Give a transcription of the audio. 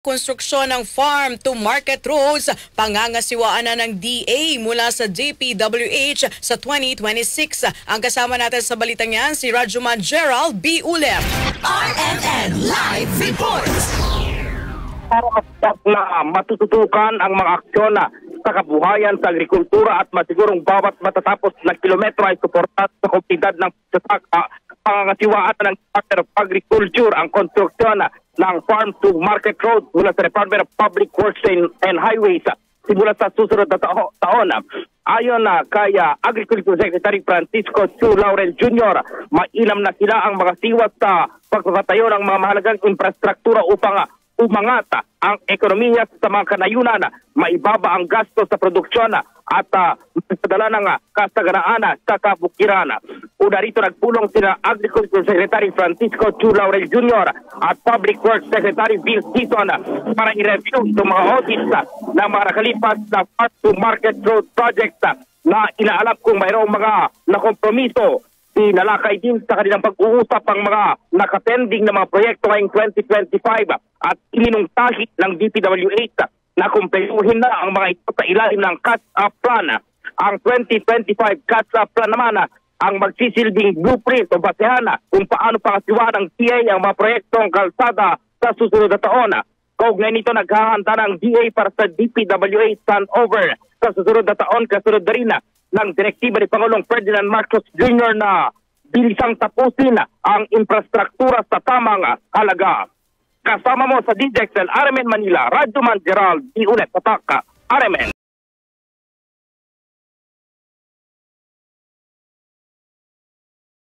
Konstruksyon ng farm to market roads, pangangasiwaan na ng DA mula sa DPWH sa 2026. Ang kasama natin sa balitang yan, si Rajuman Gerald B. Ulep. RNN Live Reports. Na matututukan ang mga aksyon sa kabuhayan sa agrikultura at masigurong bawat matatapos na kilometro ay suportat sa komunidad ng pangangasiwaan ng Department of Agriculture ang konstruksyon ng farm to market road mula sa Department of Public Works and Highways simula sa susunod na taon. Ayon kay Agriculture Secretary Francisco Chu Laurel Jr., mainam na sila ang mga siwat sa pagtatayo ng mga mahalagang infrastruktura upang umangat ang ekonomiya sa mga kanayunan, maibaba ang gasto sa produksyon at magpadala ng kasaganaan sa kabukiran. Una rito nagpulong sila Agriculture Secretary Francisco Chu Laurel Jr. at Public Works Secretary Bill Season para i-review itong mga audits ng mga nakalipas na farm to market road projects na inaalap kung mayroong mga nakompromiso. Nalakay din sa kanilang pag-uusap ang mga nakapending na mga proyekto ngayong 2025 at iminungtahi ng DPWH na kumpletuhin na ang mga ito sa ilalim ng catch-up plan. Ang 2025 catch-up plan naman ang magsisilbing blueprint o basehan kung paano pangasiwa ng DA ang mga proyektong kalsada sa susunod na taon. Kaugnay nito naghahanda ng DA para sa DPWH turnover sa susunod na taon, kasunod na rin ng direktiba ni Pangulong Ferdinand Marcos Jr. na bilisang tapusin ang infrastruktura sa tamang halaga. Kasama mo sa DJXL RMN Manila, Rajuman Gerald B. Ulep, Pataka, RMN.